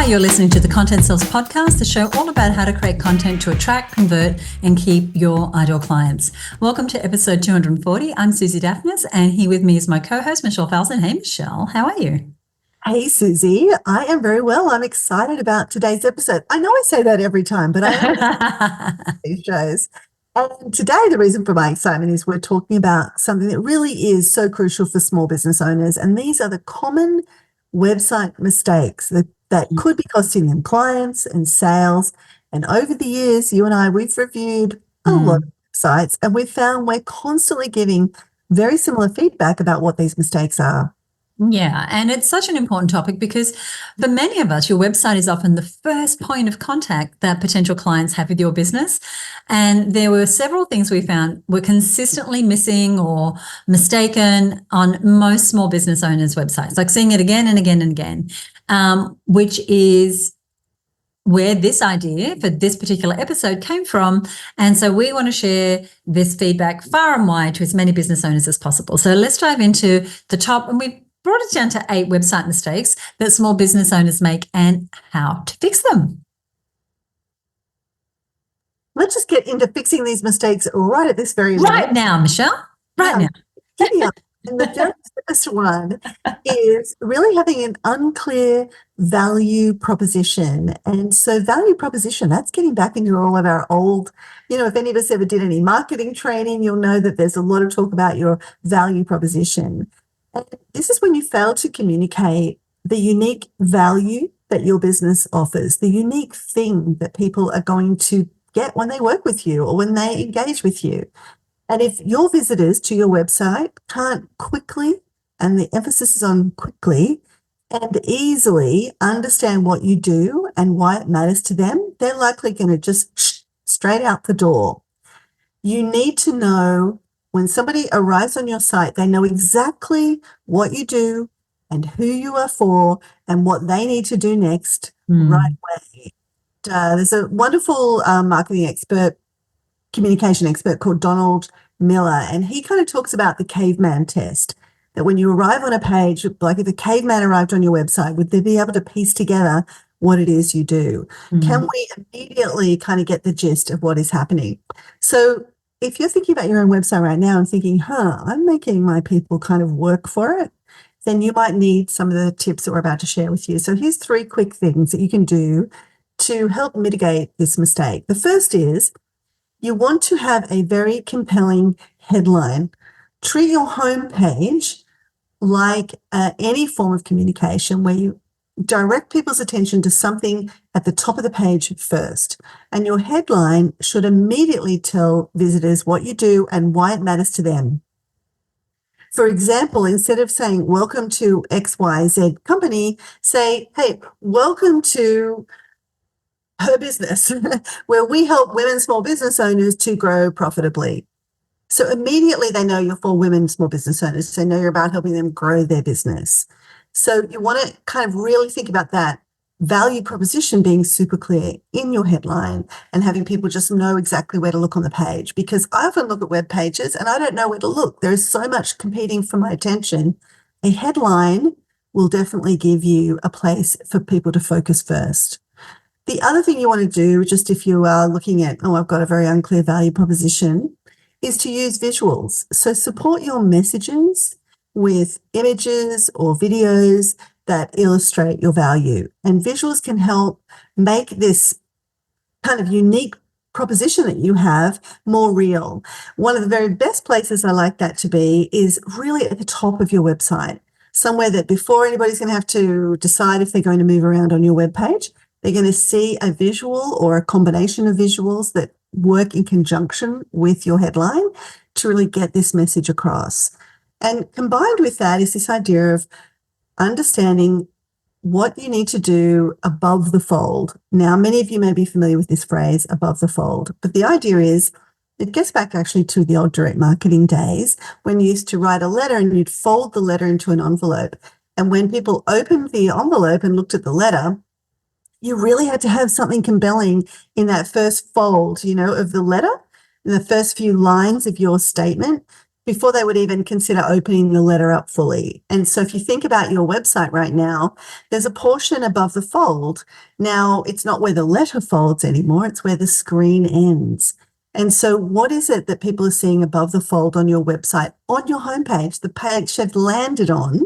You're listening to the Content Sales Podcast, the show all about how to create content to attract, convert, and keep your ideal clients. Welcome to episode 240. I'm Susie Daphnis, and here with me is my co-host, Michelle Falson. Hey, Michelle, how are you? Hey, Susie. I am very well. I'm excited about today's episode. I know I say that every time, but I am these shows. And today, the reason for my excitement is we're talking about something that really is so crucial for small business owners. And these are the common website mistakes that could be costing them clients and sales. And over the years, you and I, we've reviewed a lot of websites, and we've found we're constantly giving very similar feedback about what these mistakes are. Yeah, and it's such an important topic because for many of us, your website is often the first point of contact that potential clients have with your business. And there were several things we found were consistently missing or mistaken on most small business owners' websites, like seeing it again and again and again, which is where this idea for this particular episode came from. And so we want to share this feedback far and wide to as many business owners as possible. So let's dive into the top, and we've brought it down to 8 website mistakes that small business owners make and how to fix them. Let's just get into fixing these mistakes right at this very moment. Right now, Michelle. Right now. And the very first one is really having an unclear value proposition. And so value proposition, that's getting back into all of our old, if any of us ever did any marketing training, you'll know that there's a lot of talk about your value proposition. And this is when you fail to communicate the unique value that your business offers, the unique thing that people are going to get when they work with you or when they engage with you. And if your visitors to your website can't quickly, and the emphasis is on quickly, and easily understand what you do and why it matters to them, they're likely going to just straight out the door. You need to know when somebody arrives on your site, they know exactly what you do and who you are for and what they need to do next right away. There's a wonderful marketing expert, communication expert called Donald Miller, and he kind of talks about the caveman test, that when you arrive on a page, like if a caveman arrived on your website, would they be able to piece together what it is you do? Can we immediately kind of get the gist of what is happening? So if you're thinking about your own website right now and thinking, I'm making my people kind of work for it, then you might need some of the tips that we're about to share with you. So here's 3 quick things that you can do to help mitigate this mistake. The first is you want to have a very compelling headline. Treat your homepage like any form of communication where you direct people's attention to something at the top of the page first. And your headline should immediately tell visitors what you do and why it matters to them. For example, instead of saying, welcome to XYZ company, say, hey, welcome to HerBusiness, where we help women small business owners to grow profitably. So immediately they know you're for women small business owners. So they know you're about helping them grow their business. So you want to kind of really think about that value proposition being super clear in your headline and having people just know exactly where to look on the page. Because I often look at web pages and I don't know where to look. There is so much competing for my attention. A headline will definitely give you a place for people to focus first. The other thing you want to do, just if you are looking at, I've got a very unclear value proposition, is to use visuals. So support your messages with images or videos that illustrate your value. And visuals can help make this kind of unique proposition that you have more real. One of the very best places I like that to be is really at the top of your website, somewhere that before anybody's going to have to decide if they're going to move around on your webpage, they're going to see a visual or a combination of visuals that work in conjunction with your headline to really get this message across. And combined with that is this idea of understanding what you need to do above the fold. Now, many of you may be familiar with this phrase, above the fold, but the idea is it gets back actually to the old direct marketing days when you used to write a letter and you'd fold the letter into an envelope. And when people opened the envelope and looked at the letter, you really had to have something compelling in that first fold, of the letter, in the first few lines of your statement, before they would even consider opening the letter up fully. And so if you think about your website right now, there's a portion above the fold. Now, it's not where the letter folds anymore, it's where the screen ends. And so what is it that people are seeing above the fold on your website, on your homepage, the page they've landed on,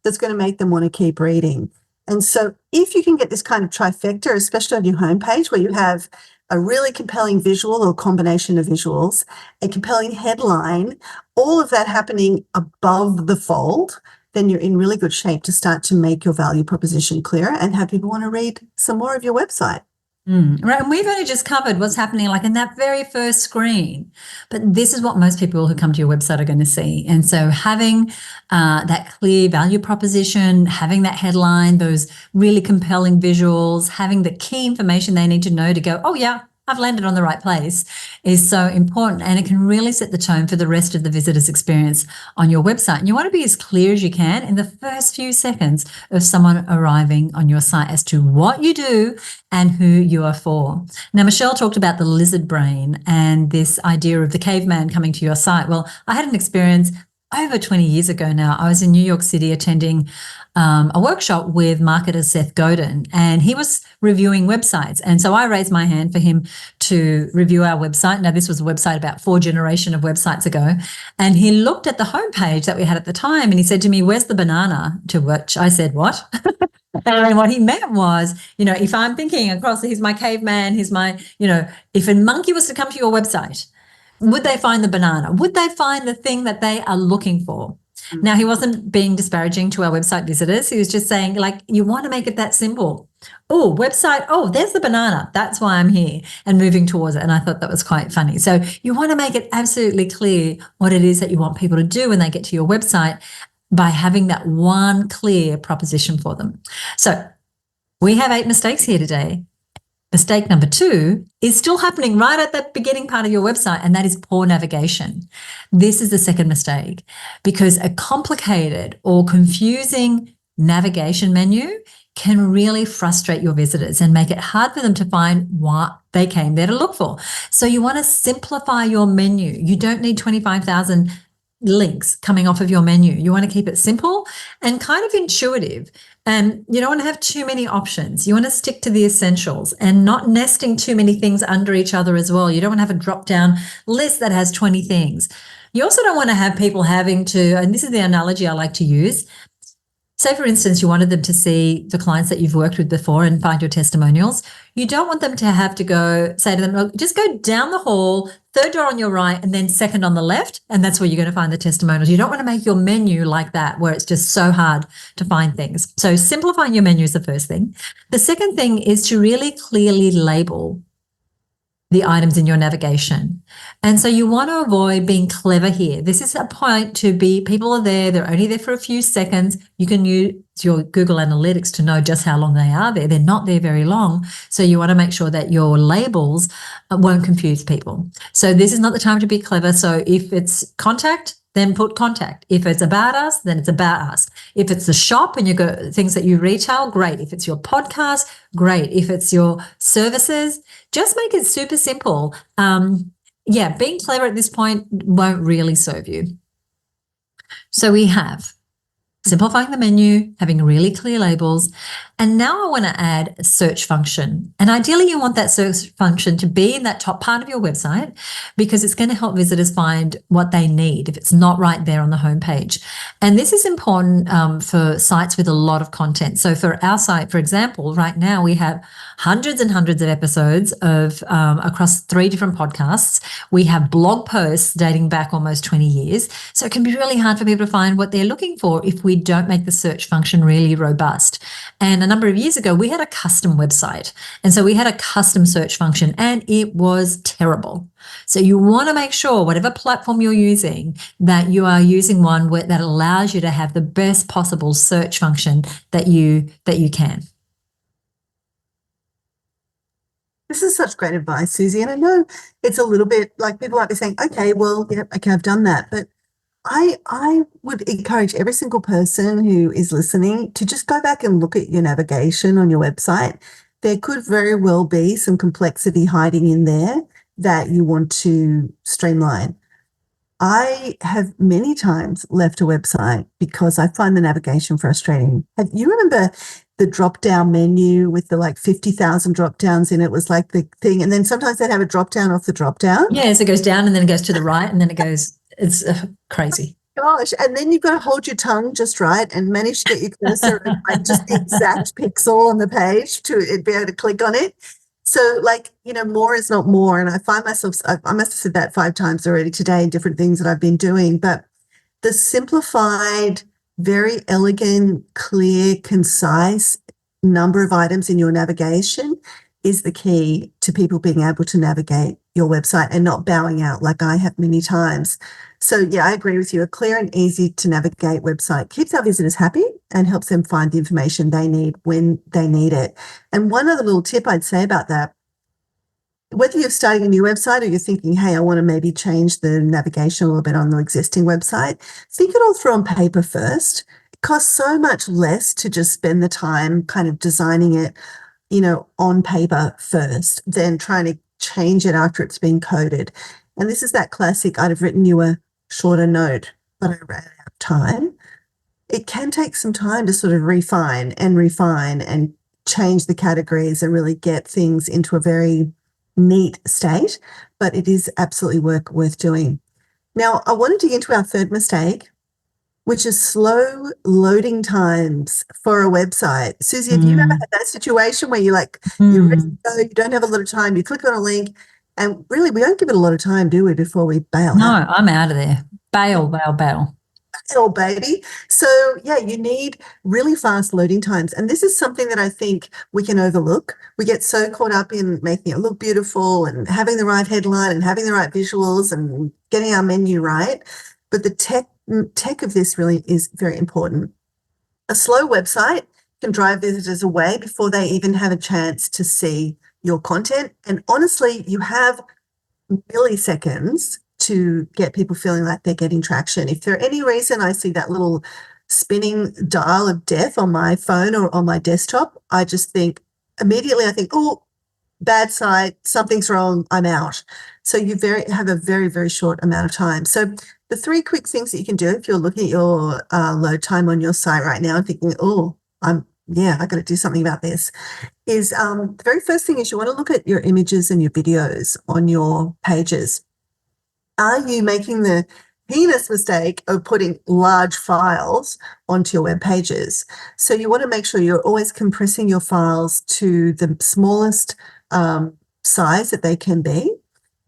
that's going to make them want to keep reading? And so if you can get this kind of trifecta, especially on your homepage where you have a really compelling visual or combination of visuals, a compelling headline, all of that happening above the fold, then you're in really good shape to start to make your value proposition clearer and have people want to read some more of your website. Right. And we've only just covered what's happening like in that very first screen, but this is what most people who come to your website are going to see. And so having that clear value proposition, having that headline, those really compelling visuals, having the key information they need to know to go, oh yeah, I've landed on the right place, is so important. And it can really set the tone for the rest of the visitor's experience on your website. And you want to be as clear as you can in the first few seconds of someone arriving on your site as to what you do and who you are for. Now, Michelle talked about the lizard brain and this idea of the caveman coming to your site. Well, I had an experience over 20 years ago now. I was in New York City attending a workshop with marketer Seth Godin, and he was reviewing websites. And so I raised my hand for him to review our website. Now, this was a website about 4 generations of websites ago. And he looked at the homepage that we had at the time and he said to me, "Where's the banana?" To which I said, "What?" And what he meant was, if I'm thinking across, he's my caveman, he's my, if a monkey was to come to your website, would they find the banana? Would they find the thing that they are looking for? Now, he wasn't being disparaging to our website visitors. He was just saying, like, you want to make it that simple. Oh, website. Oh, there's the banana. That's why I'm here, and moving towards it. And I thought that was quite funny. So you want to make it absolutely clear what it is that you want people to do when they get to your website by having that one clear proposition for them. So we have 8 mistakes here today. Mistake number 2 is still happening right at that beginning part of your website, and that is poor navigation. This is the second mistake, because a complicated or confusing navigation menu can really frustrate your visitors and make it hard for them to find what they came there to look for. So you want to simplify your menu. You don't need 25,000 links coming off of your menu. You want to keep it simple and kind of intuitive. And you don't want to have too many options. You want to stick to the essentials and not nesting too many things under each other as well. You don't want to have a drop-down list that has 20 things. You also don't want to have people having to, and this is the analogy I like to use, say, for instance, you wanted them to see the clients that you've worked with before and find your testimonials. You don't want them to have to go say to them, "Look, just go down the hall, 3rd door on your right, and then 2nd on the left, and that's where you're going to find the testimonials." You don't want to make your menu like that, where it's just so hard to find things. So simplifying your menu is the first thing. The second thing is to really clearly label the items in your navigation. And so you want to avoid being clever here. This is a point to be, people are there, they're only there for a few seconds. You can use your Google Analytics to know just how long they are there. They're not there very long. So you want to make sure that your labels won't confuse people. So this is not the time to be clever. So if it's contact, then put contact. If it's about us, then it's about us. If it's the shop and you go things that you retail, great. If it's your podcast, great. If it's your services, just make it super simple. Being clever at this point won't really serve you. So we have simplifying the menu, having really clear labels. And now I want to add a search function. And ideally, you want that search function to be in that top part of your website, because it's going to help visitors find what they need if it's not right there on the homepage. And this is important for sites with a lot of content. So for our site, for example, right now we have hundreds and hundreds of episodes of across 3 different podcasts. We have blog posts dating back almost 20 years. So it can be really hard for people to find what they're looking for if we don't make the search function really robust. And a number of years ago, we had a custom website. And so we had a custom search function, and it was terrible. So you want to make sure, whatever platform you're using, that you are using one that allows you to have the best possible search function that you can. This is such great advice, Susie. And I know it's a little bit like people might be saying, okay, well, yeah, okay, I've done that. But I would encourage every single person who is listening to just go back and look at your navigation on your website. There could very well be some complexity hiding in there that you want to streamline. I have many times left a website because I find the navigation frustrating. You remember the drop down menu with the like 50,000 drop downs in it was like the thing. And then sometimes they'd have a drop down off the drop down. Yes, it goes down and then it goes to the right and then it goes, it's crazy. Gosh, and then you've got to hold your tongue just right and manage to get your cursor at like just the exact pixel on the page to be able to click on it. So like, more is not more. And I find myself, I must have said that 5 times already today in different things that I've been doing, but the simplified, very elegant, clear, concise number of items in your navigation is the key to people being able to navigate your website and not bowing out like I have many times. So yeah, I agree with you. A clear and easy to navigate website keeps our visitors happy and helps them find the information they need when they need it. And one other little tip I'd say about that, whether you're starting a new website or you're thinking, hey, I want to maybe change the navigation a little bit on the existing website, think it all through on paper first. It costs so much less to just spend the time kind of designing it, on paper first than trying to change it after it's been coded. And this is that classic, I'd have written you a shorter note, but I ran out of time. It can take some time to sort of refine and change the categories and really get things into a very neat state, but it is absolutely worth doing. Now, I want to dig into our third mistake, which is slow loading times for a website. Susie, have you ever had that situation where you're you're ready to go, you don't have a lot of time, you click on a link, and really we don't give it a lot of time, do we, before we bail? No, I'm out of there. Bail. Oh, baby. So yeah, you need really fast loading times. And this is something that I think we can overlook. We get so caught up in making it look beautiful and having the right headline and having the right visuals and getting our menu right. But the tech of this really is very important. A slow website can drive visitors away before they even have a chance to see your content. And honestly, you have milliseconds to get people feeling like they're getting traction. If for any reason I see that little spinning dial of death on my phone or on my desktop, I just think immediately, oh, bad site, something's wrong, I'm out. So you have a very, very short amount of time. So the 3 quick things that you can do if you're looking at your load time on your site right now and thinking, I got to do something about this, is the very first thing is you want to look at your images and your videos on your pages. Are you making the heinous mistake of putting large files onto your web pages? So you want to make sure you're always compressing your files to the smallest size that they can be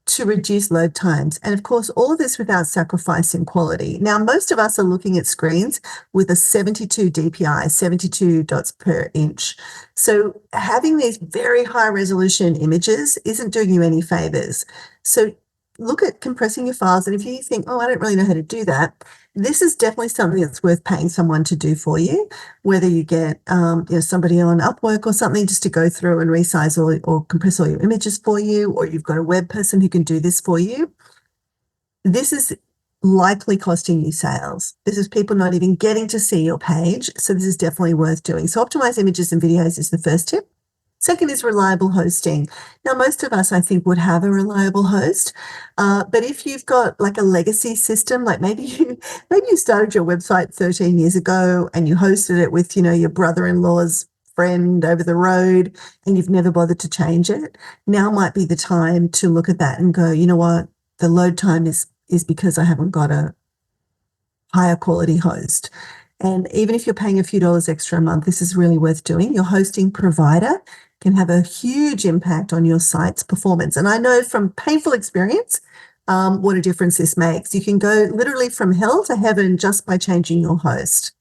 to reduce load times. And of course, all of this without sacrificing quality. Now, most of us are looking at screens with a 72 DPI, 72 dots per inch. So having these very high resolution images isn't doing you any favors. So look at compressing your files. And if you think, I don't really know how to do that, this is definitely something that's worth paying someone to do for you, whether you get somebody on Upwork or something just to go through and resize or compress all your images for you, or you've got a web person who can do this for you. This is likely costing you sales. This is people not even getting to see your page. So this is definitely worth doing. So optimize images and videos is the first tip. Second is reliable hosting. Now, most of us, I think, would have a reliable host, but if you've got like a legacy system, like maybe you started your website 13 years ago and you hosted it with, your brother-in-law's friend over the road and you've never bothered to change it, now might be the time to look at that and go, you know what, the load time is because I haven't got a higher quality host. And even if you're paying a few dollars extra a month, this is really worth doing. Your hosting provider can have a huge impact on your site's performance. And I know from painful experience what a difference this makes. You can go literally from hell to heaven just by changing your host.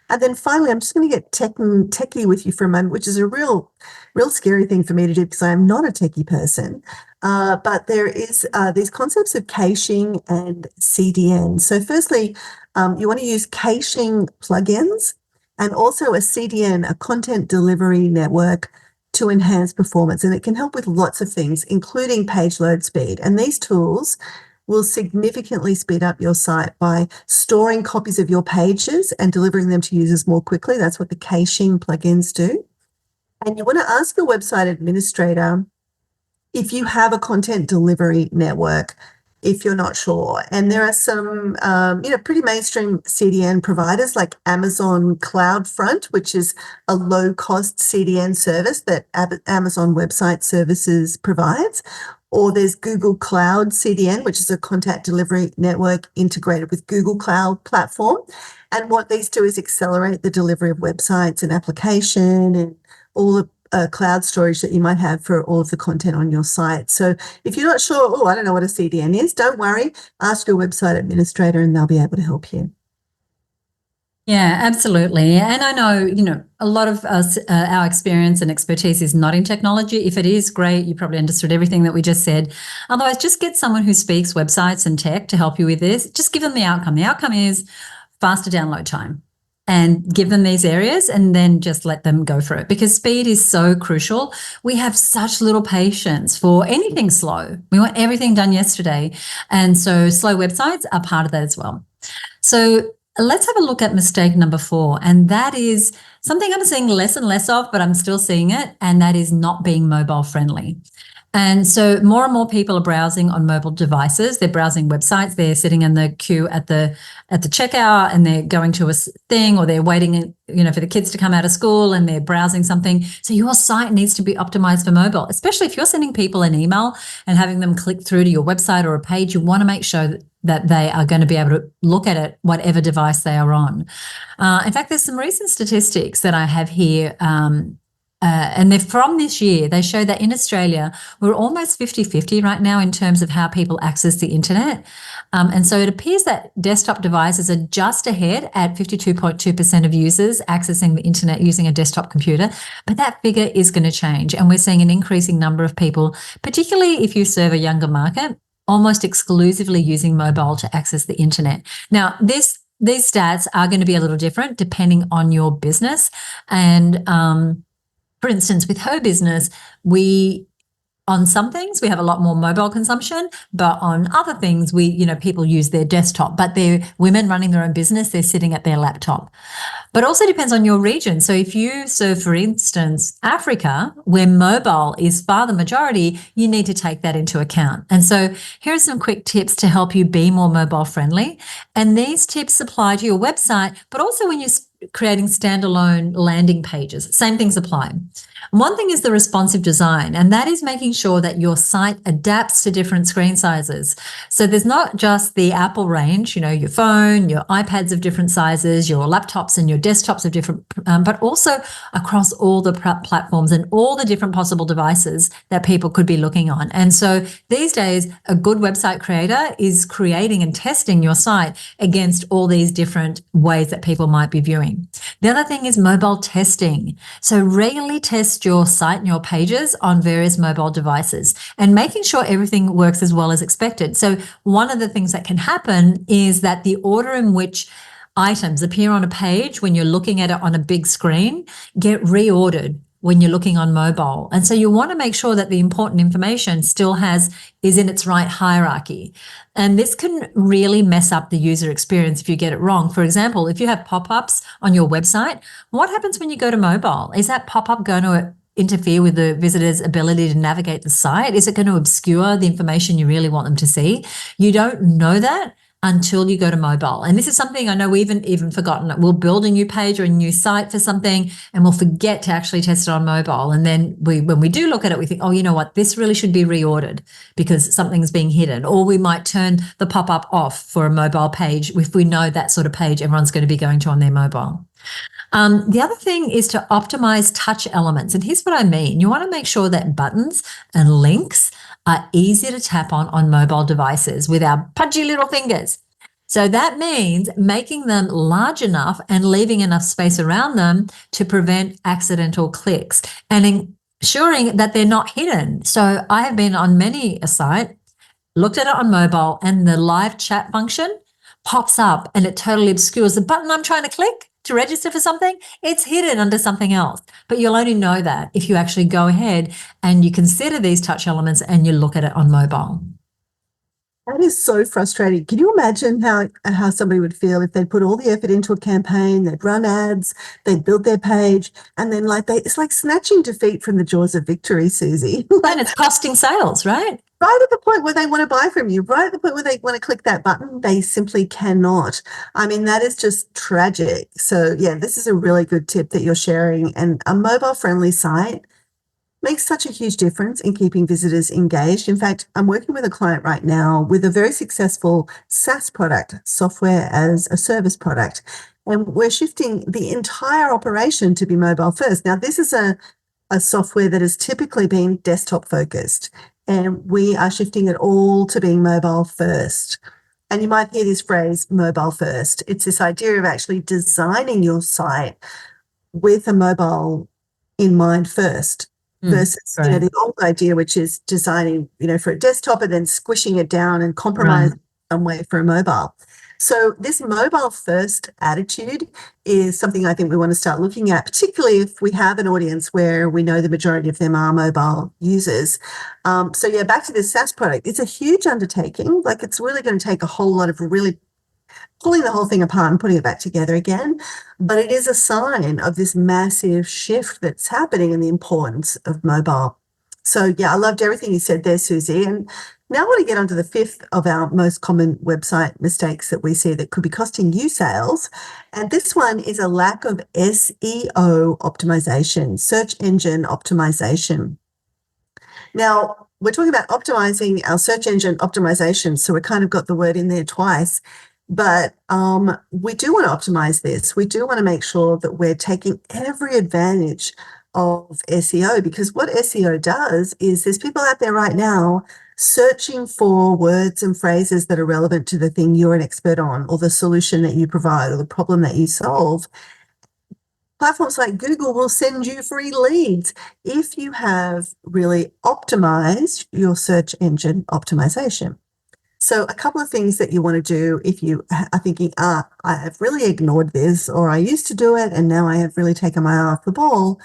And then finally, I'm just going to get techie with you for a moment, which is a real scary thing for me to do because I am not a techie person. But there is these concepts of caching and CDN. So firstly, you want to use caching plugins and also a CDN, a content delivery network, to enhance performance. And it can help with lots of things, including page load speed. And these tools will significantly speed up your site by storing copies of your pages and delivering them to users more quickly. That's what the caching plugins do. And you want to ask your website administrator if you have a content delivery network if you're not sure. And there are some, pretty mainstream CDN providers like Amazon CloudFront, which is a low-cost CDN service that Amazon Website Services provides. Or there's Google Cloud CDN, which is a content delivery network integrated with Google Cloud Platform. And what these do is accelerate the delivery of websites and application and all the cloud storage that you might have for all of the content on your site. So if you're not sure, I don't know what a CDN is, don't worry. Ask your website administrator and they'll be able to help you. Yeah, absolutely. And I know, a lot of us, our experience and expertise is not in technology. If it is, great. You probably understood everything that we just said. Otherwise, just get someone who speaks websites and tech to help you with this. Just give them the outcome. The outcome is faster download time. And give them these areas and then just let them go for it, because speed is so crucial. We have such little patience for anything slow. We want everything done yesterday. And so slow websites are part of that as well. So let's have a look at mistake number 4. And that is something I'm seeing less and less of, but I'm still seeing it. And that is not being mobile friendly. And so more and more people are browsing on mobile devices. They're browsing websites. They're sitting in the queue at the checkout, and they're going to a thing, or they're waiting, for the kids to come out of school, and they're browsing something. So your site needs to be optimized for mobile, especially if you're sending people an email and having them click through to your website or a page. You want to make sure that they are going to be able to look at it, whatever device they are on. In fact, there's some recent statistics that I have here, and they're from this year. They show that in Australia, we're almost 50-50 right now in terms of how people access the internet. And so it appears that desktop devices are just ahead at 52.2% of users accessing the internet using a desktop computer. But that figure is going to change. And we're seeing an increasing number of people, particularly if you serve a younger market, almost exclusively using mobile to access the internet. Now, these stats are going to be a little different depending on your business. And for instance, with HerBusiness, on some things we have a lot more mobile consumption, but on other things people use their desktop. But they're women running their own business, they're sitting at their laptop. But also depends on your region. So if you serve, for instance, Africa, where mobile is far the majority, you need to take that into account. And so here are some quick tips to help you be more mobile friendly. And these tips apply to your website, but also when you're creating standalone landing pages. Same things apply. One thing is the responsive design, and that is making sure that your site adapts to different screen sizes. So there's not just the Apple range, your phone, your iPads of different sizes, your laptops and your desktops of different, but also across all the platforms and all the different possible devices that people could be looking on. And so these days, a good website creator is creating and testing your site against all these different ways that people might be viewing. The other thing is mobile testing. So regularly test your site and your pages on various mobile devices and making sure everything works as well as expected. So one of the things that can happen is that the order in which items appear on a page when you're looking at it on a big screen get reordered when you're looking on mobile. And so you want to make sure that the important information is in its right hierarchy. And this can really mess up the user experience if you get it wrong. For example, if you have pop-ups on your website, what happens when you go to mobile? Is that pop-up going to interfere with the visitor's ability to navigate the site? Is it going to obscure the information you really want them to see? You don't know that until you go to mobile. And this is something I know we've even forgotten. We'll build a new page or a new site for something and we'll forget to actually test it on mobile. And then when we do look at it, we think, oh, you know what, this really should be reordered because something's being hidden. Or we might turn the pop-up off for a mobile page if we know that sort of page everyone's going to be going to on their mobile. The other thing is to optimize touch elements. And here's what I mean. You want to make sure that buttons and links are easy to tap on mobile devices with our pudgy little fingers. So that means making them large enough and leaving enough space around them to prevent accidental clicks and ensuring that they're not hidden. So I have been on many a site, looked at it on mobile, and the live chat function pops up and it totally obscures the button I'm trying to click to register for something. It's hidden under something else, but you'll only know that if you actually go ahead and you consider these touch elements and you look at it on mobile. That is so frustrating. Can you imagine how somebody would feel if they'd put all the effort into a campaign, they'd run ads, they'd build their page, and then it's like snatching defeat from the jaws of victory, Susie. And it's costing sales, right? right at the point where they want to buy from you, right at the point where they want to click that button, they simply cannot. I mean, that is just tragic. So yeah, this is a really good tip that you're sharing. And a mobile friendly site makes such a huge difference in keeping visitors engaged. In fact, I'm working with a client right now with a very successful SaaS product, software as a service product. And we're shifting the entire operation to be mobile first. Now, this is a software that has typically been desktop focused, and we are shifting it all to being mobile first. And you might hear this phrase, mobile first. It's this idea of actually designing your site with a mobile in mind first versus, right. the old idea, which is designing, for a desktop and then squishing it down and compromising some way for a mobile. So this mobile first attitude is something I think we want to start looking at, particularly if we have an audience where we know the majority of them are mobile users. So yeah, back to this SaaS product. It's a huge undertaking. Like, it's really going to take a whole lot of really pulling the whole thing apart and putting it back together again. But it is a sign of this massive shift that's happening in the importance of mobile. So yeah, I loved everything you said there, Susie. And now I want to get onto the fifth of our most common website mistakes that we see that could be costing you sales. And this one is a lack of SEO optimization, search engine optimization. Now, we're talking about optimizing our search engine optimization, so we kind of got the word in there twice. But we do want to optimize this. We do want to make sure that we're taking every advantage of SEO, because what SEO does is there's people out there right now searching for words and phrases that are relevant to the thing you're an expert on, or the solution that you provide, or the problem that you solve. Platforms like Google will send you free leads if you have really optimized your search engine optimization. So a couple of things that you want to do if you are thinking, I have really ignored this, or I used to do it and now I have really taken my eye off the ball.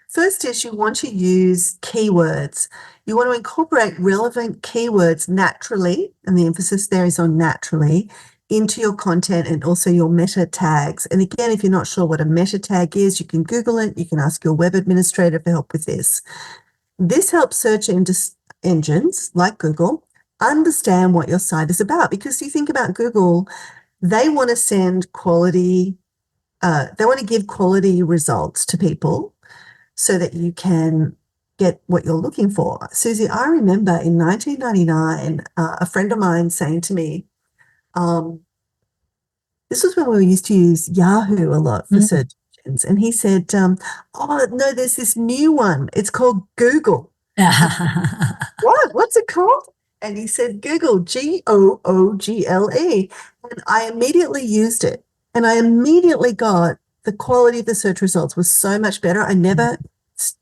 First is you want to use keywords. You want to incorporate relevant keywords naturally, and the emphasis there is on naturally, into your content and also your meta tags. And again, if you're not sure what a meta tag is, you can Google it. You can ask your web administrator for help with this. This helps search engines like Google understand what your site is about, because you think about Google, they want to send quality, they want to give quality results to people so that you can get what you're looking for. Susie, I remember in 1999, a friend of mine saying to me, this was when we used to use Yahoo a lot for search engines. And he said, oh, no, there's this new one. It's called Google. What? What's it called? And he said, Google, Google. And I immediately used it. And I immediately got the quality of the search results was so much better. I never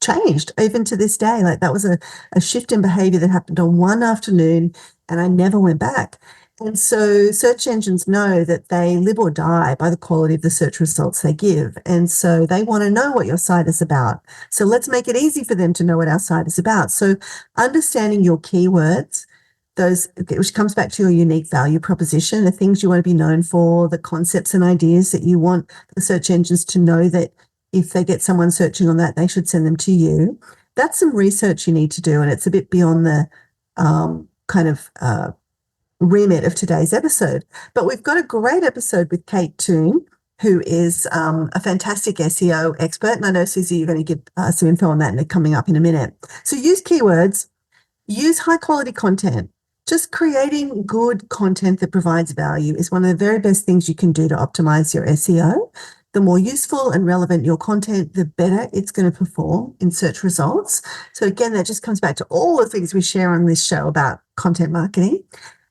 changed, even to this day. Like, that was a shift in behavior that happened on one afternoon, and I never went back. And so search engines know that they live or die by the quality of the search results they give. And so they want to know what your site is about. So let's make it easy for them to know what our site is about. So understanding your keywords, which comes back to your unique value proposition, the things you want to be known for, the concepts and ideas that you want the search engines to know that if they get someone searching on that, they should send them to you. That's some research you need to do, and it's a bit beyond the remit of today's episode. But we've got a great episode with Toon, who is a fantastic SEO expert. And I know, Susie, you're going to give some info on that coming up in a minute. So use keywords, use high quality content. Just creating good content that provides value is one of the very best things you can do to optimize your SEO. The more useful and relevant your content, the better it's going to perform in search results. So again, that just comes back to all the things we share on this show about content marketing.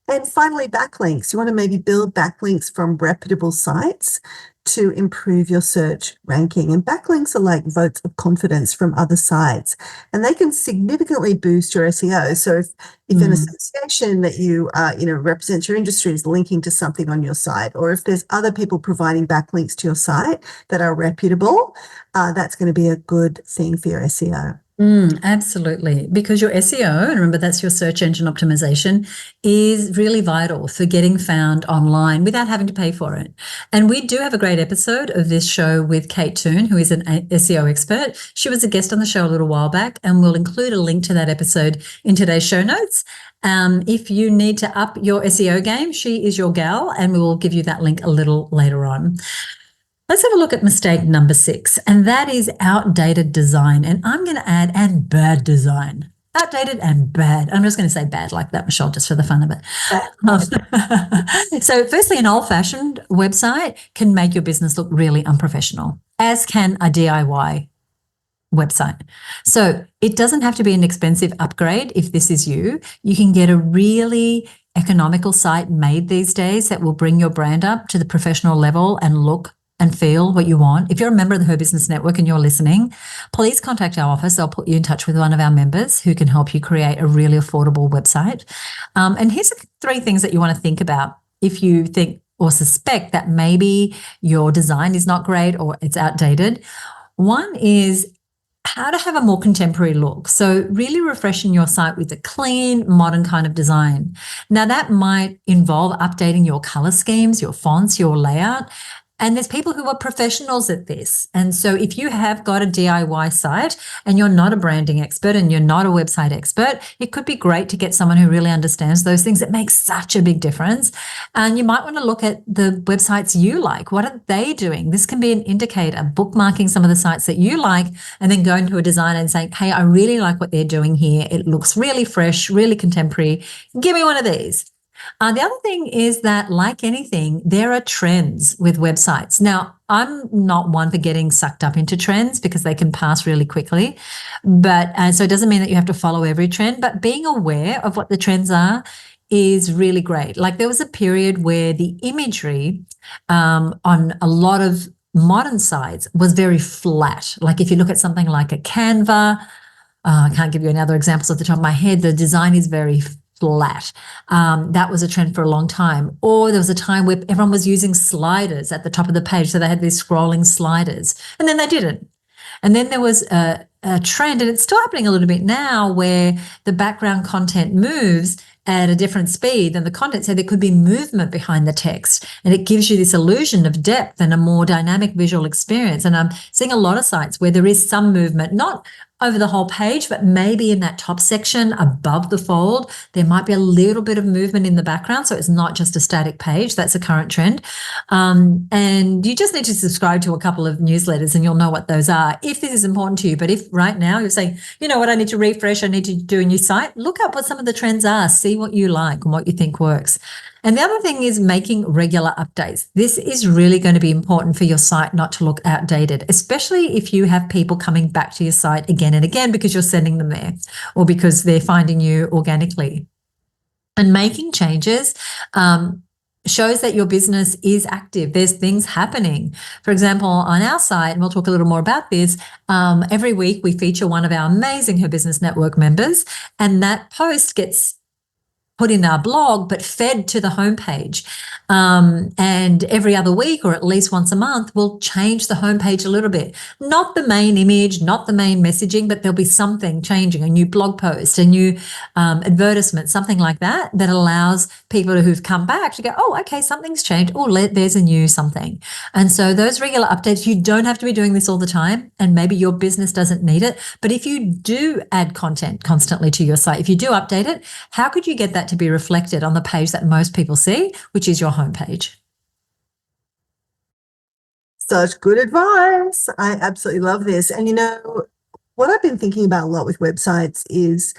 And finally, backlinks. You want to maybe build backlinks from reputable sites to improve your search ranking. And backlinks are like votes of confidence from other sites, and they can significantly boost your SEO. So if an association that you represents your industry is linking to something on your site, or if there's other people providing backlinks to your site that are reputable, that's going to be a good thing for your SEO. Absolutely. Because your SEO, and remember that's your search engine optimization, is really vital for getting found online without having to pay for it. And we do have a great episode of this show with Kate Toon, who is an SEO expert. She was a guest on the show a little while back, and we'll include a link to that episode in today's show notes. If you need to up your SEO game, she is your gal, and we will give you that link a little later on. Let's have a look at mistake number 6, and that is outdated design. And I'm going to add and bad design. Outdated and bad. I'm just going to say bad like that, Michelle, just for the fun of it. So firstly, an old-fashioned website can make your business look really unprofessional, as can a DIY website. So it doesn't have to be an expensive upgrade if this is you. You can get a really economical site made these days that will bring your brand up to the professional level and look and feel what you want. If you're a member of the HerBusiness Network and you're listening, please contact our office. I'll put you in touch with one of our members who can help you create a really affordable website. And here's 3 things that you want to think about if you think or suspect that maybe your design is not great or it's outdated. One is how to have a more contemporary look. So really refreshing your site with a clean, modern kind of design. Now that might involve updating your color schemes, your fonts, your layout. And there's people who are professionals at this. And so if you have got a DIY site and you're not a branding expert and you're not a website expert, it could be great to get someone who really understands those things. It makes such a big difference. And you might want to look at the websites you like. What are they doing? This can be an indicator, bookmarking some of the sites that you like and then going to a designer and saying, hey, I really like what they're doing here. It looks really fresh, really contemporary. Give me one of these. The other thing is that, like anything, there are trends with websites. Now, I'm not one for getting sucked up into trends because they can pass really quickly. But so it doesn't mean that you have to follow every trend, but being aware of what the trends are is really great. Like there was a period where the imagery on a lot of modern sites was very flat. Like if you look at something like a Canva, I can't give you any other examples off the top of my head, the design is very flat. That was a trend for a long time. Or there was a time where everyone was using sliders at the top of the page. So they had these scrolling sliders and then they didn't. And then there was a trend, and it's still happening a little bit now, where the background content moves at a different speed than the content. So there could be movement behind the text, and it gives you this illusion of depth and a more dynamic visual experience. And I'm seeing a lot of sites where there is some movement, not over the whole page, but maybe in that top section above the fold, there might be a little bit of movement in the background. So it's not just a static page. That's a current trend. And you just need to subscribe to a couple of newsletters and you'll know what those are if this is important to you. But if right now you're saying, you know what, I need to refresh, I need to do a new site, look up what some of the trends are, see what you like and what you think works. And the other thing is making regular updates. This is really going to be important for your site not to look outdated, especially if you have people coming back to your site again and again because you're sending them there or because they're finding you organically. And making changes shows that your business is active. There's things happening. For example, on our site, and we'll talk a little more about this, every week we feature one of our amazing HerBusiness Network members, and that post gets put in our blog, but fed to the homepage. And every other week, or at least once a month, we'll change the homepage a little bit. Not the main image, not the main messaging, but there'll be something changing, a new blog post, a new advertisement, something like that, that allows people who've come back to go, oh, okay, something's changed. Oh, there's a new something. And so those regular updates, you don't have to be doing this all the time, and maybe your business doesn't need it. But if you do add content constantly to your site, if you do update it, how could you get that to be reflected on the page that most people see, which is your homepage? Such good advice. I absolutely love this. And you know, what I've been thinking about a lot with websites is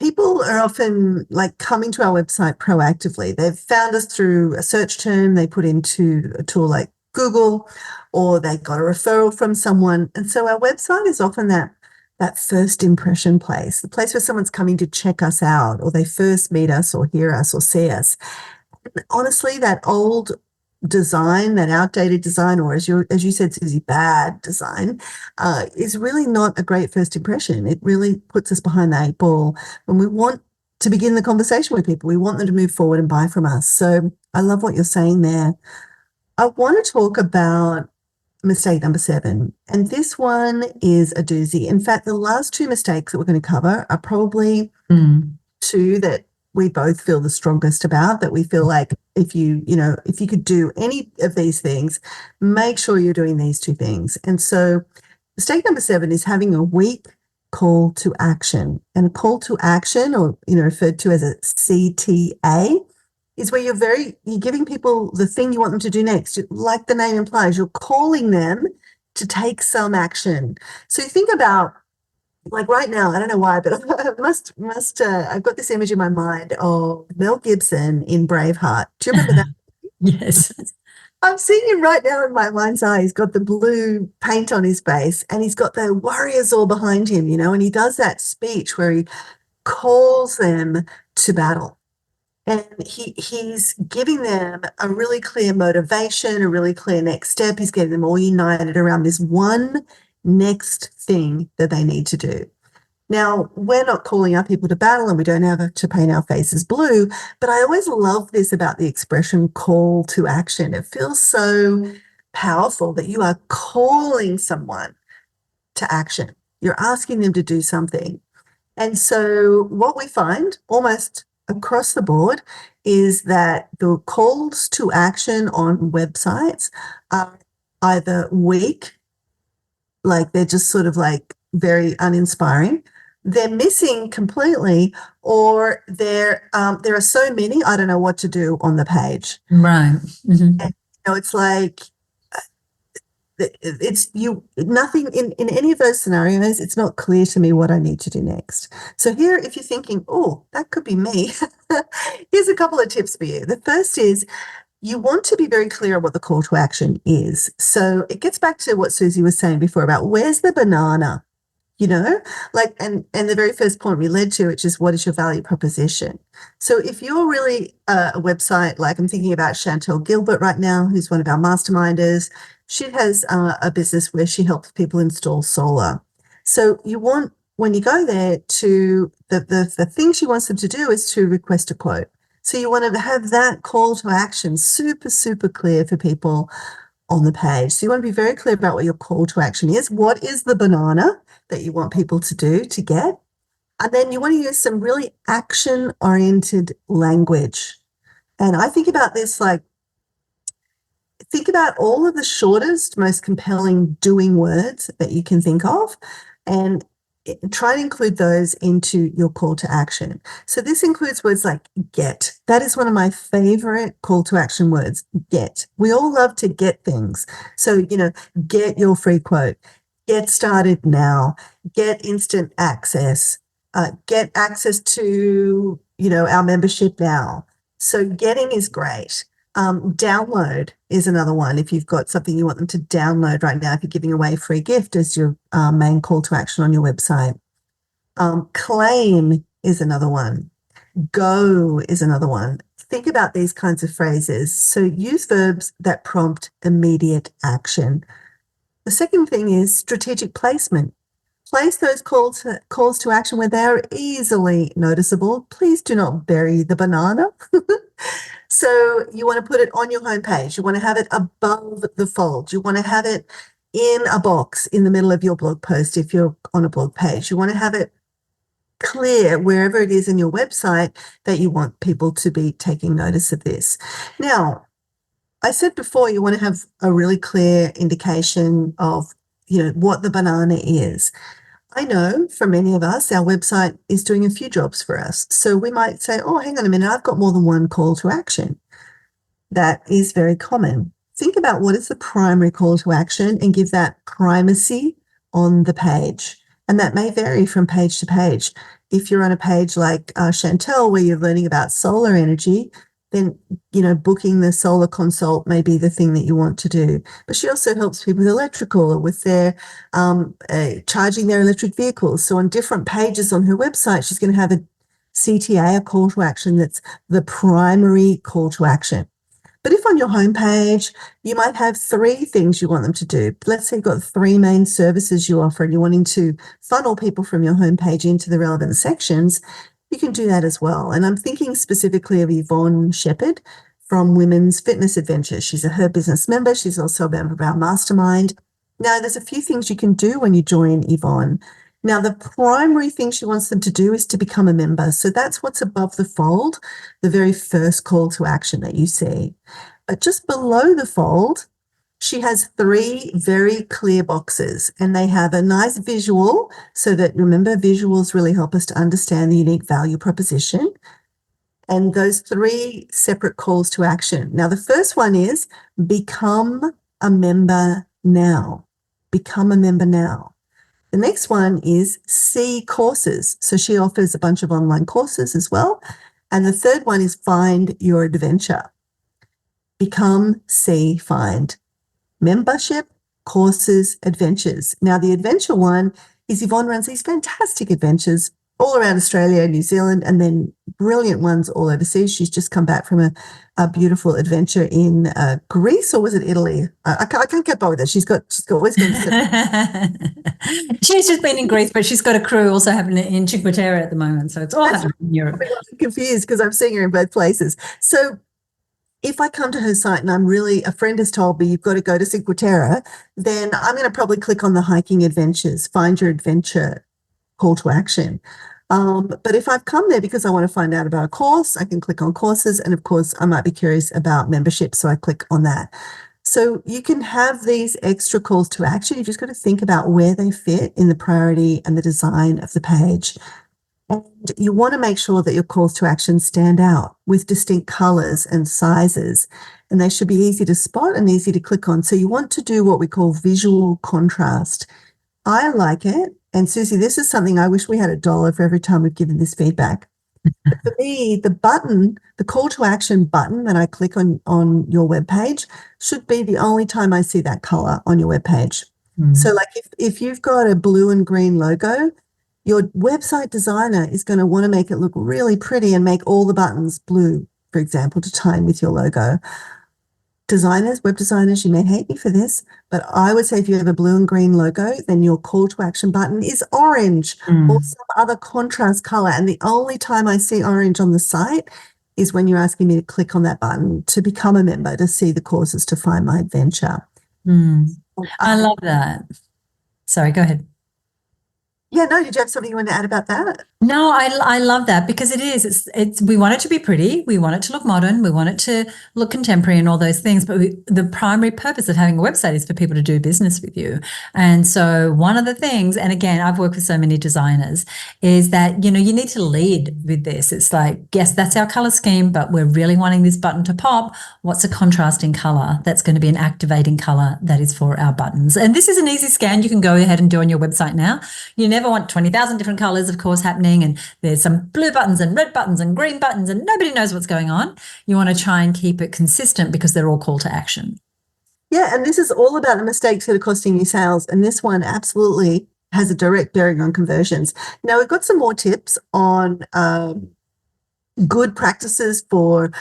people are often like coming to our website proactively. They've found us through a search term they put into a tool like Google, or they got a referral from someone. And so our website is often that first impression place, the place where someone's coming to check us out, or they first meet us or hear us or see us. And honestly, that old design, that outdated design, or as you said, Susie, bad design, is really not a great first impression. It really puts us behind the 8 ball when we want to begin the conversation with people. We want them to move forward and buy from us. So I love what you're saying there. I want to talk about mistake number 7. And this one is a doozy. In fact, the last 2 mistakes that we're going to cover are probably 2 that we both feel the strongest about, that we feel like if you could do any of these things, make sure you're doing these 2 things. And so mistake number 7 is having a weak call to action. And a call to action, or referred to as a CTA, is where you're giving people the thing you want them to do next. Like the name implies, you're calling them to take some action. So you think about, like right now, I don't know why, but I I've got this image in my mind of Mel Gibson in Braveheart. Do you remember that? Yes. I'm seeing him right now in my mind's eye. He's got the blue paint on his face and he's got the warriors all behind him, and he does that speech where he calls them to battle. And he's giving them a really clear motivation, a really clear next step. He's getting them all united around this one next thing that they need to do. Now, we're not calling our people to battle and we don't have to paint our faces blue, but I always love this about the expression call to action. It feels so powerful that you are calling someone to action. You're asking them to do something. And so what we find almost across the board is that the calls to action on websites are either weak, like they're just sort of like very uninspiring, they're missing completely, or there are so many, I don't know what to do on the page. Right. Mm-hmm. And, it's like nothing in any of those scenarios, it's not clear to me what I need to do next. So here, if you're thinking, oh, that could be me, here's a couple of tips for you. The first is you want to be very clear on what the call to action is. So it gets back to what Susie was saying before about where's the banana, and the very first point we led to, which is what is your value proposition? So if you're really a website, like I'm thinking about Chantel Gilbert right now, who's one of our masterminders, she has a business where she helps people install solar. So you want, when you go there, to the thing she wants them to do is to request a quote. So you want to have that call to action super, super clear for people on the page. So you want to be very clear about what your call to action is. What is the banana that you want people to do to get? And then you want to use some really action-oriented language. And I think about this like, think about all of the shortest, most compelling doing words that you can think of, and try and include those into your call to action. So this includes words like get. That is one of my favorite call to action words, get. We all love to get things. So, get your free quote, get started now, get instant access, get access to, our membership now. So getting is great. Download is another one. If you've got something you want them to download right now, if you're giving away a free gift as your main call to action on your website. Claim is another one. Go is another one. Think about these kinds of phrases. So use verbs that prompt immediate action. The second thing is strategic placement. Place those calls to action where they are easily noticeable. Please do not bury the banana. So you want to put it on your homepage. You want to have it above the fold. You want to have it in a box in the middle of your blog post if you're on a blog page. You want to have it clear wherever it is in your website that you want people to be taking notice of this. Now, I said before, you want to have a really clear indication of, what the banana is. I know for many of us, our website is doing a few jobs for us. So we might say, oh, hang on a minute, I've got more than one call to action. That is very common. Think about what is the primary call to action and give that primacy on the page. And that may vary from page to page. If you're on a page like Chantel, where you're learning about solar energy, then, booking the solar consult may be the thing that you want to do. But she also helps people with electrical or with their charging their electric vehicles. So on different pages on her website, she's going to have a CTA, a call to action that's the primary call to action. But if on your homepage, you might have 3 things you want them to do. Let's say you've got 3 main services you offer and you're wanting to funnel people from your homepage into the relevant sections, you can do that as well. And I'm thinking specifically of Yvonne Shepherd from Women's Fitness Adventures. She's a Her Business member. She's also a member of our Mastermind. Now, there's a few things you can do when you join Yvonne. Now, the primary thing she wants them to do is to become a member. So that's what's above the fold, the very first call to action that you see. But just below the fold, she has 3 very clear boxes, and they have a nice visual so that, remember, visuals really help us to understand the unique value proposition. And those 3 separate calls to action. Now, the first one is become a member now. Become a member now. The next one is see courses. So she offers a bunch of online courses as well. And the third one is find your adventure. Become, see, find. Membership, courses, adventures. Now, the adventure one is Yvonne runs these fantastic adventures all around Australia, New Zealand, and then brilliant ones all overseas. She's just come back from a beautiful adventure in Greece, or was it Italy? I can't get by with it. She's always going to. She's just been in Greece, but she's got a crew also happening in Cinque Terre at the moment. So it's all happening in Europe. I'm confused because I'm seeing her in both places. So if I come to her site and a friend has told me you've got to go to Cinque Terre, then I'm going to probably click on the hiking adventures, find your adventure call to action. But if I've come there because I want to find out about a course, I can click on courses. And of course, I might be curious about membership. So I click on that. So you can have these extra calls to action. You just got to think about where they fit in the priority and the design of the page. And you want to make sure that your calls to action stand out with distinct colors and sizes, and they should be easy to spot and easy to click on. So you want to do what we call visual contrast. I like it. And Susie, this is something I wish we had $1 for every time we've given this feedback. But for me, the button, the call to action button that I click on your webpage should be the only time I see that color on your webpage. So like if you've got a blue and green logo, your website designer is going to want to make it look really pretty and make all the buttons blue, for example, to tie in with your logo. Designers, web designers, you may hate me for this, but I would say if you have a blue and green logo, then your call to action button is orange or some other contrast color. And the only time I see orange on the site is when you're asking me to click on that button to become a member, to see the courses, to find my adventure. I love that. Sorry, go ahead. Yeah, no, did you have something you want to add about that? No, I love that because it's we want it to be pretty, we want it to look modern, we want it to look contemporary and all those things, but the primary purpose of having a website is for people to do business with you. And so one of the things, and again, I've worked with so many designers, is that, you need to lead with this. It's like, yes, that's our color scheme, but we're really wanting this button to pop. What's a contrasting color that's going to be an activating color that is for our buttons? And this is an easy scan you can go ahead and do on your website now. You never want 20,000 different colors, of course, happening, and there's some blue buttons and red buttons and green buttons and nobody knows what's going on. You want to try and keep it consistent because they're all call to action. Yeah, and this is all about the mistakes that are costing you sales, and this one absolutely has a direct bearing on conversions. Now, we've got some more tips on good practices for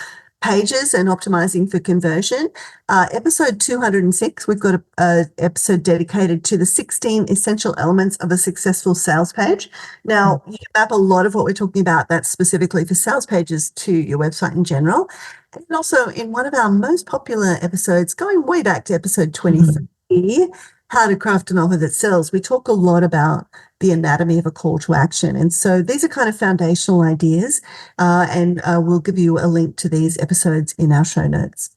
pages and optimizing for conversion. Episode 206, we've got a episode dedicated to the 16 essential elements of a successful sales page. Now, you can map a lot of what we're talking about that's specifically for sales pages to your website in general. And also in one of our most popular episodes, going way back to episode 23, How to Craft an Offer That Sells, we talk a lot about the anatomy of a call to action. And so these are kind of foundational ideas, and we'll give you a link to these episodes in our show notes.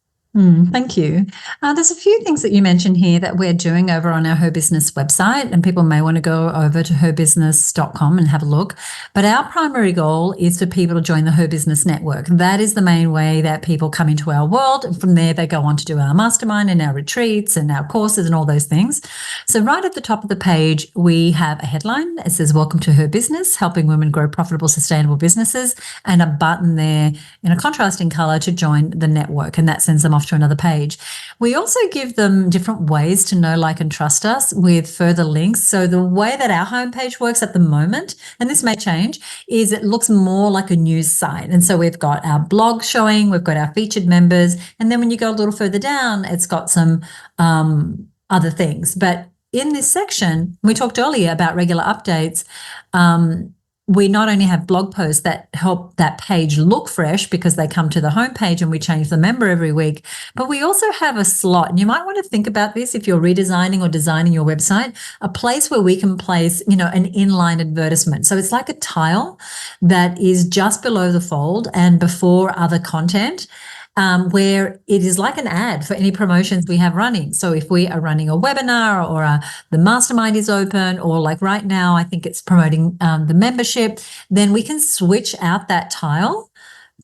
Thank you. There's a few things that you mentioned here that we're doing over on our Her Business website, and people may want to go over to herbusiness.com and have a look. But our primary goal is for people to join the Her Business Network. That is the main way that people come into our world. And from there, they go on to do our mastermind and our retreats and our courses and all those things. So right at the top of the page, we have a headline. It says, "Welcome to Her Business, helping women grow profitable, sustainable businesses," and a button there in a contrasting color to join the network. And that sends them off to another page. We also give them different ways to know, like, and trust us with further links. So the way that our homepage works at the moment, and this may change, is it looks more like a news site. And so we've got our blog showing, we've got our featured members, and then when you go a little further down, it's got some other things. But in this section, we talked earlier about regular updates. we not only have blog posts that help that page look fresh because they come to the homepage and we change the member every week, but we also have a slot. And you might want to think about this if you're redesigning or designing your website, a place where we can place, an inline advertisement. So it's like a tile that is just below the fold and before other content. Where it is like an ad for any promotions we have running. So if we are running a webinar or the Mastermind is open, or like right now, I think it's promoting the membership, then we can switch out that tile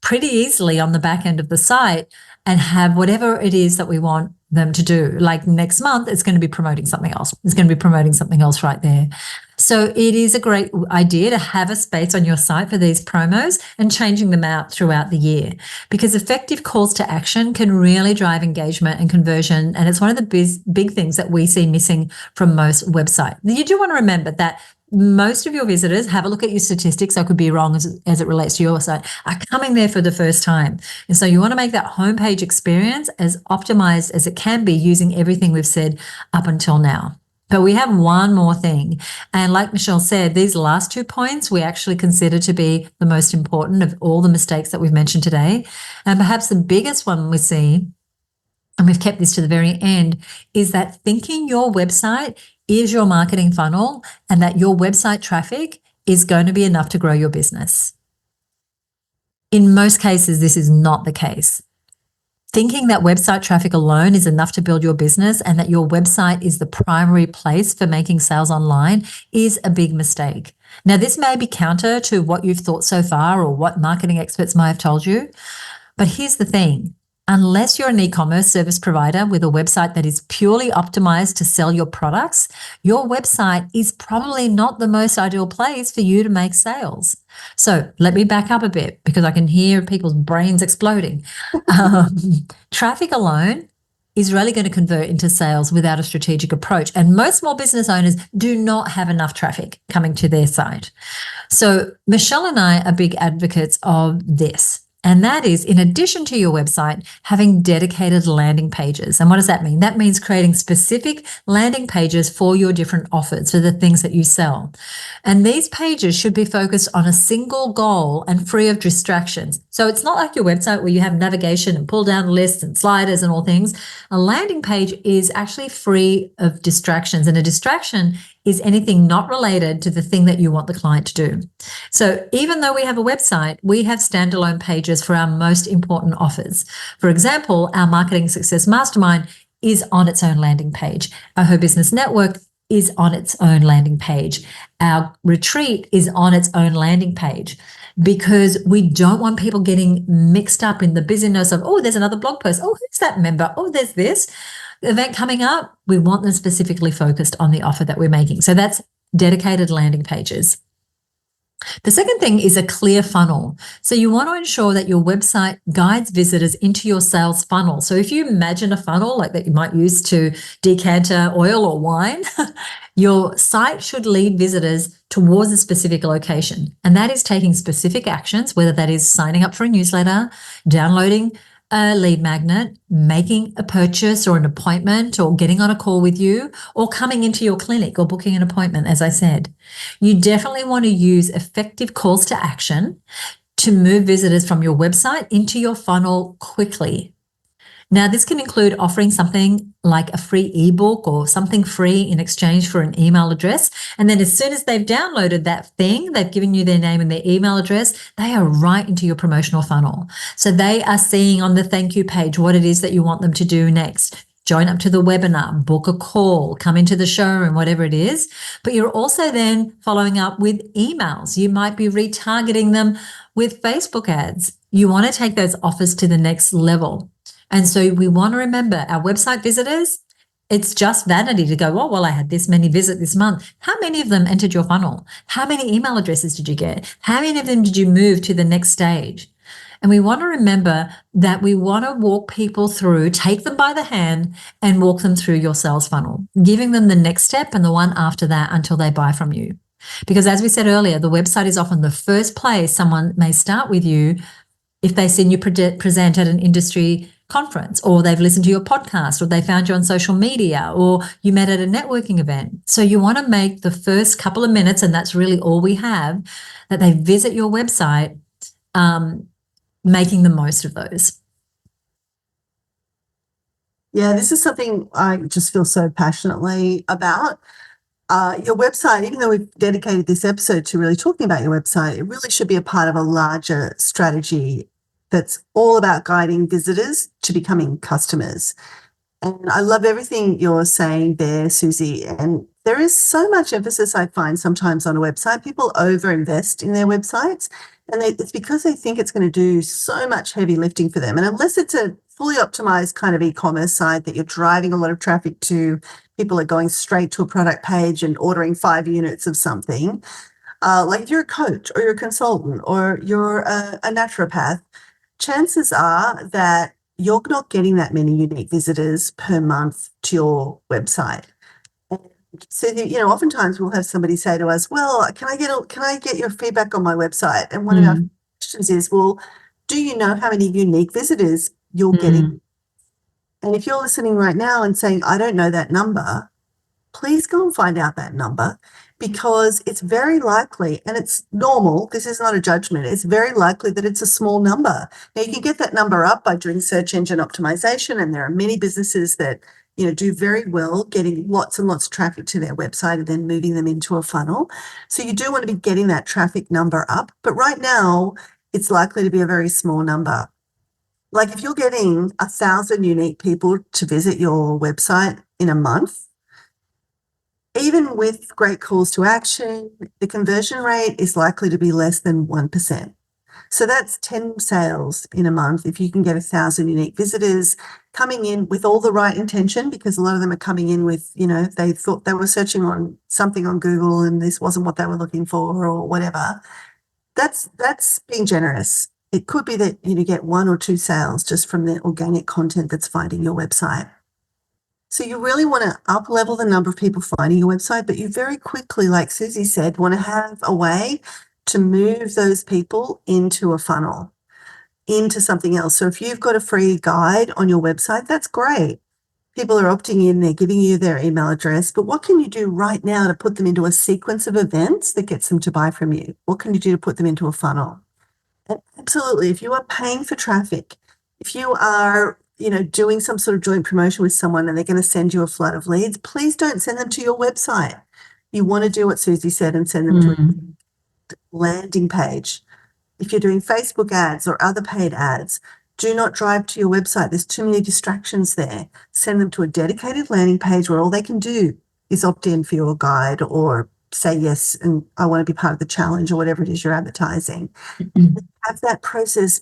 pretty easily on the back end of the site and have whatever it is that we want them to do. Like next month, it's going to be promoting something else. It's going to be promoting something else right there. So it is a great idea to have a space on your site for these promos and changing them out throughout the year, because effective calls to action can really drive engagement and conversion. And it's one of the big things that we see missing from most websites. You do want to remember that most of your visitors, have a look at your statistics, I could be wrong as it relates to your site, are coming there for the first time. And so you want to make that homepage experience as optimized as it can be using everything we've said up until now. But we have one more thing. And like Michelle said, these last 2 points we actually consider to be the most important of all the mistakes that we've mentioned today. And perhaps the biggest one we see, and we've kept this to the very end, is that thinking your website is your marketing funnel and that your website traffic is going to be enough to grow your business. In most cases, this is not the case. Thinking that website traffic alone is enough to build your business and that your website is the primary place for making sales online is a big mistake. Now, this may be counter to what you've thought so far or what marketing experts might have told you, but here's the thing. Unless you're an e-commerce service provider with a website that is purely optimized to sell your products, your website is probably not the most ideal place for you to make sales. So let me back up a bit because I can hear people's brains exploding. Traffic alone is really going to convert into sales without a strategic approach. And most small business owners do not have enough traffic coming to their site. So Michelle and I are big advocates of this. And that is, in addition to your website, having dedicated landing pages. And what does that mean? That means creating specific landing pages for your different offers, for the things that you sell. And these pages should be focused on a single goal and free of distractions. So it's not like your website where you have navigation and pull down lists and sliders and all things. A landing page is actually free of distractions. And a distraction is anything not related to the thing that you want the client to do. So even though we have a website, we have standalone pages for our most important offers. For example, our Marketing Success Mastermind is on its own landing page. Our HerBusiness Network is on its own landing page. Our retreat is on its own landing page, because we don't want people getting mixed up in the busyness of, oh, there's another blog post. Oh, who's that member? Oh, there's this event coming up. We want them specifically focused on the offer that we're making. So that's dedicated landing pages. The second thing is a clear funnel. So you want to ensure that your website guides visitors into your sales funnel. So if you imagine a funnel like that you might use to decanter oil or wine, your site should lead visitors towards a specific location. And that is taking specific actions, whether that is signing up for a newsletter, downloading a lead magnet, making a purchase or an appointment, or getting on a call with you, or coming into your clinic or booking an appointment, as I said. You definitely want to use effective calls to action to move visitors from your website into your funnel quickly. Now, this can include offering something like a free ebook or something free in exchange for an email address. And then as soon as they've downloaded that thing, they've given you their name and their email address, they are right into your promotional funnel. So they are seeing on the thank you page what it is that you want them to do next. Join up to the webinar, book a call, come into the showroom, whatever it is. But you're also then following up with emails. You might be retargeting them with Facebook ads. You want to take those offers to the next level. And so we want to remember our website visitors, it's just vanity to go, oh, well, I had this many visits this month. How many of them entered your funnel? How many email addresses did you get? How many of them did you move to the next stage? And we want to remember that we want to walk people through, take them by the hand and walk them through your sales funnel, giving them the next step and the one after that until they buy from you. Because as we said earlier, the website is often the first place someone may start with you if they've seen you present at an industry conference, or they've listened to your podcast, or they found you on social media, or you met at a networking event. So you want to make the first couple of minutes, and that's really all we have, that they visit your website, making the most of those. Yeah, this is something I just feel so passionately about. Your website, even though we've dedicated this episode to really talking about your website, it really should be a part of a larger strategy that's all about guiding visitors to becoming customers. And I love everything you're saying there, Susie. And there is so much emphasis I find sometimes on a website. People overinvest in their websites, and it's because they think it's going to do so much heavy lifting for them. And unless it's a fully optimized kind of e-commerce site that you're driving a lot of traffic to, people are going straight to a product page and ordering 5 units of something. Like if you're a coach or you're a consultant or you're a naturopath, chances are that you're not getting that many unique visitors per month to your website. And so, oftentimes we'll have somebody say to us, well, can I get your feedback on my website? And one of our questions is, well, do you know how many unique visitors you're getting? And if you're listening right now and saying, I don't know that number, please go and find out that number, because it's very likely, and it's normal, this is not a judgment, it's very likely that it's a small number. Now, you can get that number up by doing search engine optimization, and there are many businesses that do very well getting lots and lots of traffic to their website and then moving them into a funnel. So you do want to be getting that traffic number up, but right now it's likely to be a very small number. Like if you're getting 1,000 unique people to visit your website in a month, even with great calls to action, the conversion rate is likely to be less than 1%. So that's 10 sales in a month. If you can get 1,000 unique visitors coming in with all the right intention, because a lot of them are coming in with, they thought they were searching on something on Google and this wasn't what they were looking for or whatever. That's being generous. It could be that you get 1 or 2 sales just from the organic content that's finding your website. So you really want to up-level the number of people finding your website, but you very quickly, like Susie said, want to have a way to move those people into a funnel, into something else. So if you've got a free guide on your website, that's great. People are opting in, they're giving you their email address, but what can you do right now to put them into a sequence of events that gets them to buy from you? What can you do to put them into a funnel? And absolutely, if you are paying for traffic, if you are doing some sort of joint promotion with someone and they're going to send you a flood of leads, please don't send them to your website. You want to do what Susie said and send them to a landing page. If you're doing Facebook ads or other paid ads, do not drive to your website. There's too many distractions there. Send them to a dedicated landing page where all they can do is opt in for your guide or say yes and I want to be part of the challenge or whatever it is you're advertising. Have that process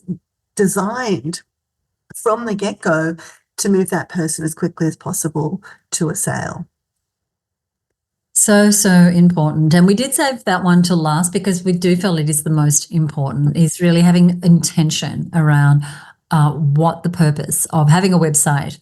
designed from the get-go to move that person as quickly as possible to a sale. So important. And we did save that one to last because we do feel it is the most important, is really having intention around what the purpose of having a website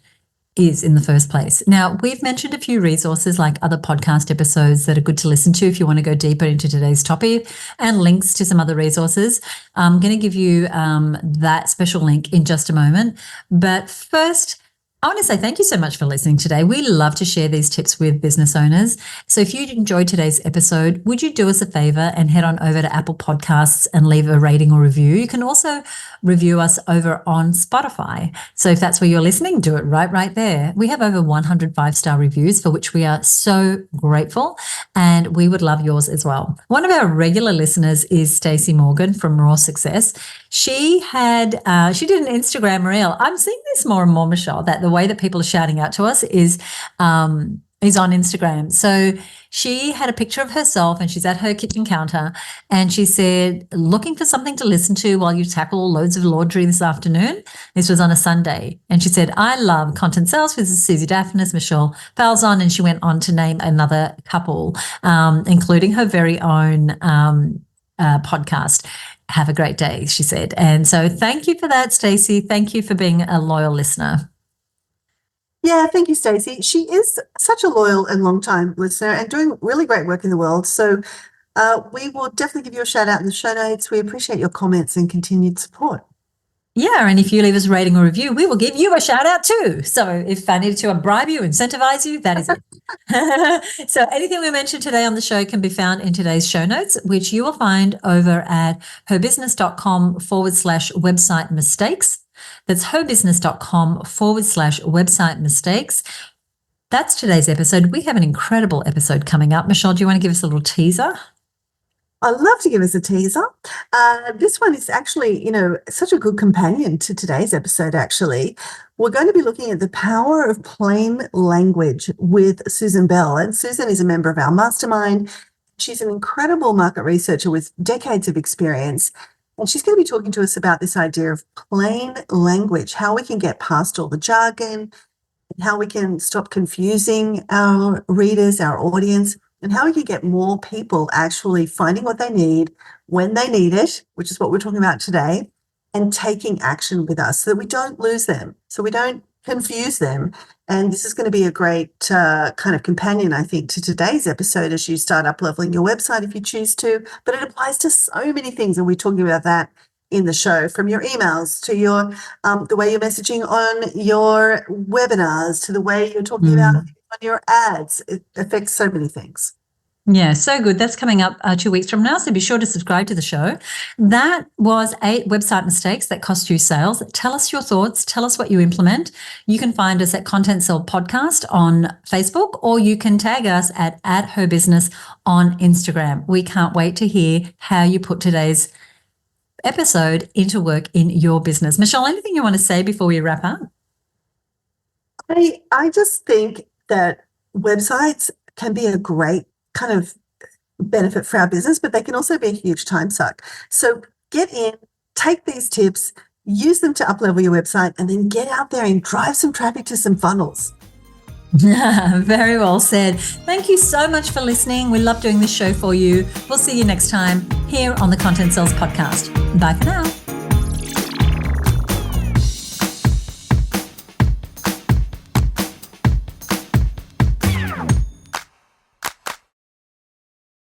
is in the first place. Now, we've mentioned a few resources like other podcast episodes that are good to listen to if you want to go deeper into today's topic, and links to some other resources. I'm going to give you that special link in just a moment. But first, I want to say thank you so much for listening today. We love to share these tips with business owners. So if you enjoyed today's episode, would you do us a favor and head on over to Apple Podcasts and leave a rating or review? You can also review us over on Spotify. So if that's where you're listening, do it right there. We have over 100 5-star reviews, for which we are so grateful, and we would love yours as well. One of our regular listeners is Stacey Morgan from Raw Success. She did an Instagram reel. I'm seeing this more and more, Michelle, that the way that people are shouting out to us is on Instagram. So she had a picture of herself and she's at her kitchen counter and she said, looking for something to listen to while you tackle loads of laundry this afternoon. This was on a Sunday. And she said, I love Content Sales with Susie Daphnis, Michelle Falzon. And she went on to name another couple, including her very own podcast. Have a great day, she said. And so thank you for that, Stacey. Thank you for being a loyal listener. Yeah, thank you, Stacey. She is such a loyal and long-time listener and doing really great work in the world. So we will definitely give you a shout out in the show notes. We appreciate your comments and continued support. Yeah, and if you leave us a rating or review, we will give you a shout out too. So if I needed to bribe you, incentivize you, that is it. So anything we mentioned today on the show can be found in today's show notes, which you will find over at herbusiness.com/website mistakes. That's herbusiness.com/website mistakes. That's today's episode. We have an incredible episode coming up. Michelle, do you want to give us a little teaser? I'd love to give us a teaser. This one is actually, such a good companion to today's episode, actually. We're going to be looking at the power of plain language with Susan Bell. And Susan is a member of our Mastermind. She's an incredible market researcher with decades of experience. And she's going to be talking to us about this idea of plain language, how we can get past all the jargon, how we can stop confusing our readers, our audience, and how we can get more people actually finding what they need when they need it, which is what we're talking about today, and taking action with us so that we don't lose them, so we don't confuse them. And this is going to be a great kind of companion, I think, to today's episode as you start up-leveling your website if you choose to. But it applies to so many things, and we're talking about that in the show, from your emails to your the way you're messaging on your webinars to the way you're talking about on your ads. It affects so many things. Yeah, so good. That's coming up 2 weeks from now. So be sure to subscribe to the show. That was 8 website mistakes that cost you sales. Tell us your thoughts. Tell us what you implement. You can find us at Content Cell Podcast on Facebook, or you can tag us at @HerBusiness on Instagram. We can't wait to hear how you put today's episode into work in your business. Michelle, anything you want to say before we wrap up? I just think that websites can be a great kind of benefit for our business, but they can also be a huge time suck. So get in, take these tips, use them to up-level your website, and then get out there and drive some traffic to some funnels. Very well said. Thank you so much for listening. We love doing this show for you. We'll see you next time here on the Content Cells podcast. Bye for now.